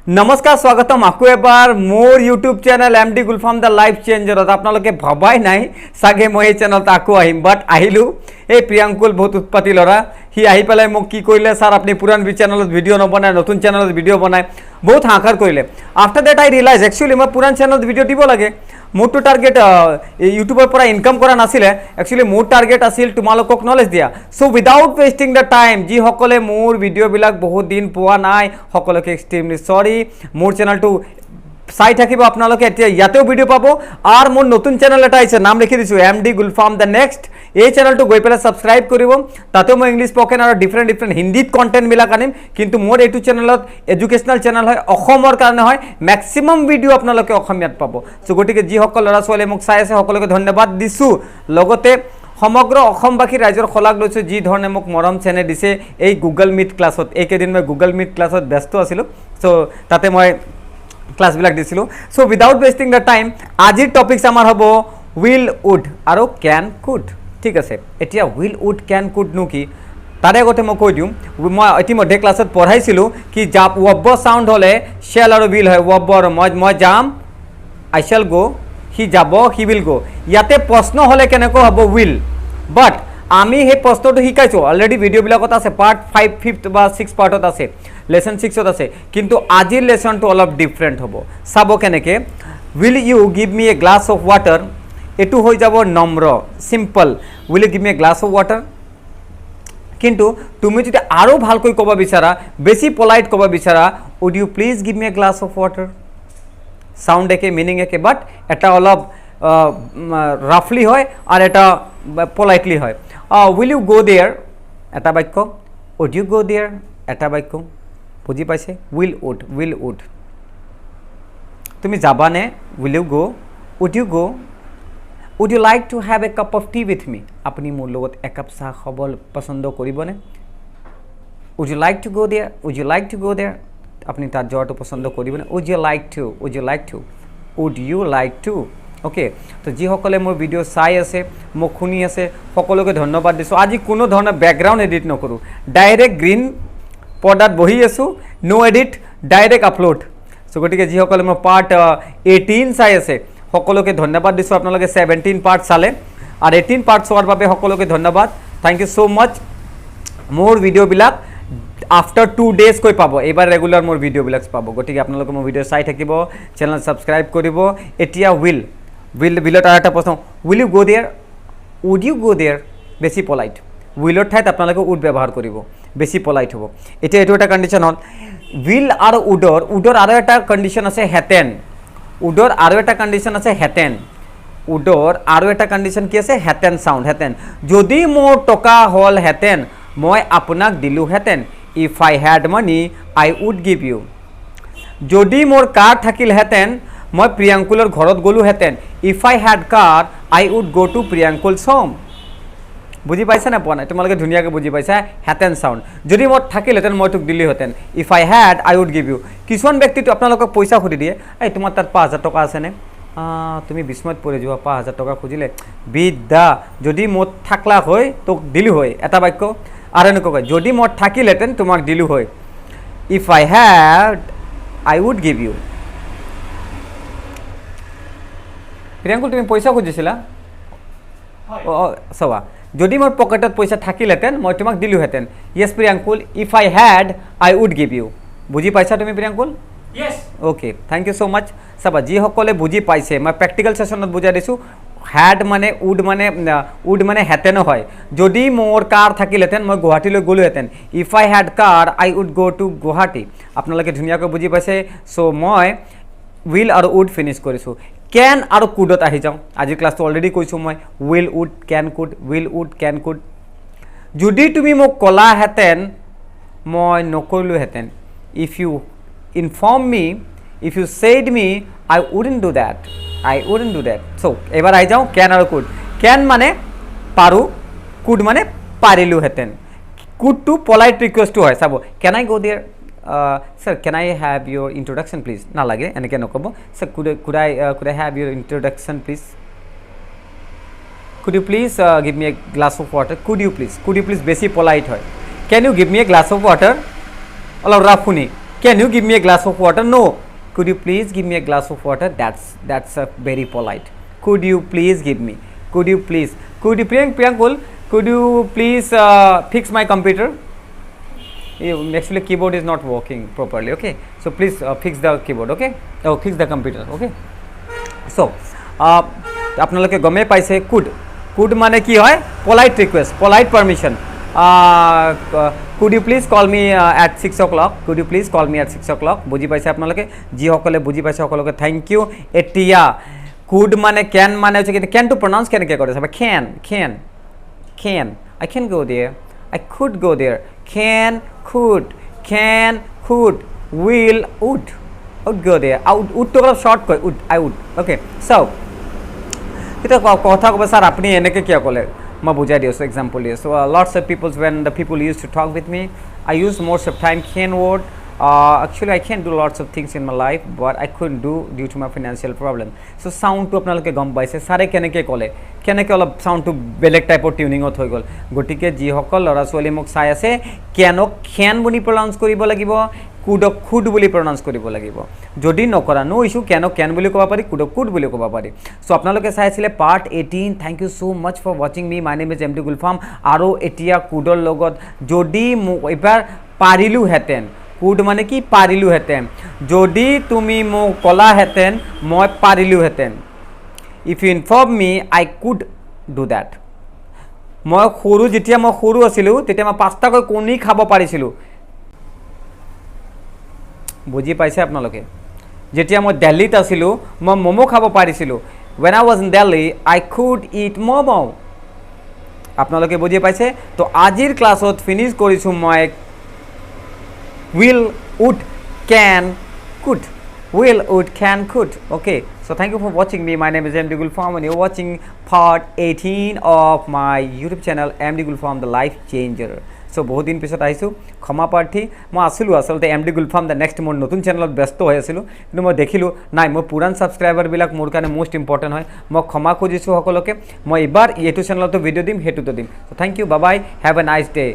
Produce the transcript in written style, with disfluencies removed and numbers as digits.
नमस्कार स्वागतम आको एबार मोर YouTube channel M D Gulfam the life चेंजरत आपनालोके भबाई नाई सागे मैं चैनल आको आहिम बाट आहिलु ए प्रियांकुल बहुत उत्पाती लरा हि आहि पेलाय मोक कि कइले सर आपनि पुरान चैनलत भिडिओ नबनाय नतुन चैनलत भिडिओ बनाय बहुत हाकार कइले after that I realise actually मैं पुरान चैनलत भिडिओ দিব লাগে मोर टू टार्गेट यूट्यूबर पर इनकम करा नासिले एक्चुअली मोर टार्गेट आसिल तुमालोকক नलेज दिया so without wasting the time जी हकले मोर भिडिओ बिलाक बहुत दिन पोआ नाई हकलके एक्सट्रीमली सॉरी मोर चैनल टू চাই থাকিব আপোনালোকে এতিয়া ইয়াতেও ভিডিও পাবো আর মোর নতুন চ্যানেল এটা আছে নাম লিখি দিছো এমডি গুলফাম দ্য নেক্সট এই চ্যানেলটো গৈ পেলাই সাবস্ক্রাইব কৰিব তাতেও মই ইংলিশ স্পোকেন আৰু ডিফাৰেন্ট হিন্দীত কন্টেন্ট মিলা আনিম কিন্তু মোৰ এইটো চ্যানেলত এডুকেশনাল চ্যানেল হয় অসমৰ কাৰণে হয় ম্যাক্সিমাম ভিডিও আপোনালোকে অসমীয়াত পাব সো গটিকে যি সকল লৰা ছোৱালী মোক চাই আছে সকলোকে ধন্যবাদ দিছো লগতে সমগ্ৰ অসমবাসী ৰাইজৰ খলাক লৈছো যি ধৰণে মোক মৰম চেনে দিছে এই গুগল মিট ক্লাছত এইকেদিন মই গুগল মিট ক্লাছত ব্যস্ত আছিলো সো তাতে মই ক্লাস বিলাক দিছিলো so without wasting the time আজিৰ টপিকস আমাৰ হ'ব উইল উড আৰু ক্যান কুড ঠিক আছে এতিয়া উইল উড ক্যান কুড নো কি তাৰে আগতে মই কৈ দিম মই ইতিমধ্যে ক্লাছত পঢ়াইছিলো কি জাপ ওয়াব সাউন্ড হলে শেল আৰু উইল হয় ওয়াব আৰু মই যাম আই শেল গো হি যাব হি উইল গো ইয়াতে প্ৰশ্ন হলে কেনেকৈ হ'ব উইল বাট আমি হে প্ৰশ্নটো শিকাইছো অলৰেডি ভিডিও বিলাকত আছে পাৰ্ট 5 5th বা 6 পাৰ্টত আছে লেসন 6ত আছে কিন্তু আজিৰ লেসনটো অলপ ডিফারেন্ট হ'ব সাব কেনেকে will you give me a glass of water এটু হৈ যাব নম্ৰ simple will you give me a glass of water কিন্তু তুমি যদি আৰু ভালকৈ কবা বিচাৰা বেছি পলাইট কবা বিচাৰা would you please give me a glass of water sound একে মিনিং একে বাট এটা অলপ রাফলি হয় আর এটা পলাইটলি হয় উইল ইউ গো দেয়ার এটা বাক্য উড ইউ গো দেয়ার এটা বাক্য বুঝি পাইছে উইল উড তুমি যাবানে will you go would you like to have a cup of tea with me আপনি মোর লগত এক কাপ চাহ খাব পছন্দ কৰিবনে would you like to go there আপনি তাত যোৱাটো পছন্দ কৰিবনে would you like to okay তো যিসকলে মোৰ ভিডিও চাই আছে মোক শুনি আছে সকলোকে ধন্যবাদ দিছো আজি কোনো ধৰণৰ ব্যাকগ্ৰাউণ্ড এডিট নকৰো ডাইৰেক্ট গ্ৰীন পৰ্দাত বহি আছো নো এডিট ডাইৰেক্ট আপলোড সো গতিকে যিসকলে মোৰ পাৰ্ট 18 চাই আছে সকলোকে ধন্যবাদ দিছো আপোনালোকে 17 পাৰ্ট চালে আৰু 18 পাৰ্ট চোৱাৰ বাবে সকলোকে ধন্যবাদ থ্যাংক ইউ সো মাচ মোৰ ভিডিও বিলাক আফটাৰ 2 ডেজ কৈ পাব এবাৰ ৰেগুলাৰ মোৰ ভিডিও বিলাক পাব গতিকে আপোনালোকে মোৰ ভিডিও চাই থাকিব চ্যানেল সাবস্ক্ৰাইব কৰিব এতিয়া উইলত আৰু এটা প্ৰশ্ন will you go there would you go there বেছি পলাইট উইলৰ ঠাইত আপোনালোকে উড ব্যৱহাৰ কৰিব বেছি পলাইট হ'ব এতিয়া এটো এটা কন্ডিশন হল উইল আৰু উডৰ আৰু এটা কন্ডিশন আছে হেতেন উডৰ আৰু এটা কন্ডিশন আছে হেতেন উডৰ আৰু এটা কন্ডিশন কি আছে হেতেন সাউন্ড হেতেন যদি মোৰ টকা হল হেতেন মই আপোনাক দিলু হেতেন if I had money I would give you যদি মোৰ কাৰ থাকিল হেতেন মই প্ৰিয়াঙ্কুলৰ ঘৰত গলু হেতেন if I had car I would go to Priyankul's home বুঝি পাইছা না পোৱা নাই তোমালোকে ধুনীয়াকৈ বুঝি পাইছা হেতেন সাউন্ড যদি মোৰ থাকিল হেতেন মই তোক দিলি হেতেন if I had I would give you কিছুমান ব্যক্তিটো আপোনালোকক পইচা খুজি দিয়ে এই তোমাৰ তাত 5000 টকা আছে নে তুমি বিস্ময়ত পৰি যোৱা 5000 টকা খুজিলে বিদ্যা যদি মোৰ থাকলা হয় তোক দিলু হয় এটা বাক্য আৰু এনেকৈ কয় যদি মোৰ থাকিল হেতেন তোমাক দিলু হয় if I had I would give you Priyankul তুমি পইচা খুজিছিলা সবা যদি মোৰ পকেটত পইচা থাকিল হেতেন মই তোমাক দিলু হেতেন yes Priyankul if I had I would give you বুঝি পাইছা তুমি Priyankul Yes. Okay thank you so much সবা যি সকলে বুঝি পাইছে মই প্র্যাকটিক্যাল সেশনত বুঝাই দিছো হ্যাড মানে উড মানে হেতেন হয় যদি মোৰ কাৰ থাকিল হেতেন মই গুৱাহাটীলৈ গলো হেতেন if I had car I would go to Guwahati আপোনালোকে ধুনীয়াকৈ বুঝি পাইছে সো মই উইল আৰু উড ফিনিশ কৰিছো ক্যান আৰু কুডত আহি যাওঁ আজিৰ ক্লাছটো অলৰেডি কৈছো মই উইল উড ক্যান কুড যদি তুমি মোক কলা হেতেন মই নকৰিলো হেতেন if you inform me if you said me I wouldn't do that so এবার আই যাও ক্যান আর কুড ক্যান মানে পারু কুড মানে পারিলু হেতেন could to polite request to হয় সাবো can I go there sir can I have your introduction please না লাগে এনেকে নকব sir could I have your introduction please could you please give me a glass of water could you please বেশি polite হয় can you give me a glass of water অলপ rough শুনি Can you give me a glass of water? No. Could you please give me a glass of water? That's a very polite. Could you please give me? Could you please? Could you Priyankul? Could you please fix my computer? Actually keyboard is not working properly. Okay, so please fix the keyboard. Okay, oh, fix the computer. Okay, so আপোনালোকে গমে পাইছে could মানে কি হয় polite request, polite permission. Could you please call me at 6 o'clock? Could you please call me at 6 o'clock? বুজি পাইছে আপোনালোকে যিসকলে বুজি পাইছে সকলোকে থ্যাংক ইউ এতিয়া could মানে can মানে হচ্ছে কিন্তু can to pronounce কেনেকৈ কৰে চাবা can I can go there, I could go there, can could will would go there, would to short কয় would I would. Okay, so এটা কথা কব স্যার আপনি এনেকে কিয় ক'লে মই বুজাই দিছোঁ এক্সাম্পল দিয়ে so lots of people when the people used to talk with me I used most of time can word. Actually I can do lots of things in my life but I couldn't do due to my financial problem. So sound to আপোনালোকে গম পাইছে সারে কেনেকে ক'লে কেনেকে অলপ সাউন্ডটো বেলেগ টাইপৰ টিউনিঙত হৈ গ'ল গতিকে যিসকল ল'ৰা ছোৱালী মোক চাই আছে কেনক খেন বুলি প্ৰনাউন্স কৰিব লাগিব কুডক খুড বুলি প্ৰনাউন্স কৰিব লাগিব যদি নকৰা নো ইছ্যু কেনক কেন বুলি ক'ব পাৰি কুডক কুড বুলি ক'ব পাৰি সো আপোনালোকে চাই আছিলে part 18 thank you so much for watching me my name is MD Gulfam আৰু এতিয়া কুডৰ লগত যদি এবাৰ পাৰিলু হেতেন কুড মানে কি পাৰিলু হেতেন যদি তুমি মোক কলা হেতেন মই পাৰিলু হেতেন if you inform me I could do that মই সৰু যেতিয়া মই সৰু আছিলো তেতিয়া মই পাঁচটাকৈ কণী খাব পাৰিছিলো বুজি পাইছে আপোনালোকে যেতিয়া মই দিল্লীত আছিলো মই মোমো খাব পাৰিছিলো when I was in Delhi I could eat momo আপোনালোকে বুজি পাইছে তো আজিৰ ক্লাছত ফিনিশ কৰিছো মই will would can could will would can could. Okay, so thank you for watching me. My name is MD Gulfam and you're watching part 18 of my YouTube channel MD Gulfam the Life Changer. So বহুত দিন পিছত আহিছো ক্ষমা প্ৰাৰ্থী মই আছিলো আসলতে MD Gulfam the next মোৰ নতুন চেনেলত ব্যস্ত হৈ আছিলো কিন্তু মই দেখিলো নাই মই পুৰান সাবস্ক্ৰাইবাৰ বিলাক মোৰ কাৰণে মোস্ট ইম্পৰ্টেন্ট হয় মই ক্ষমা খুজিছো সকলোকে মই এবাৰ এইটো চেনেলতো ভিডিও দিম হেতুটো দিম so thank you bye bye have a nice day.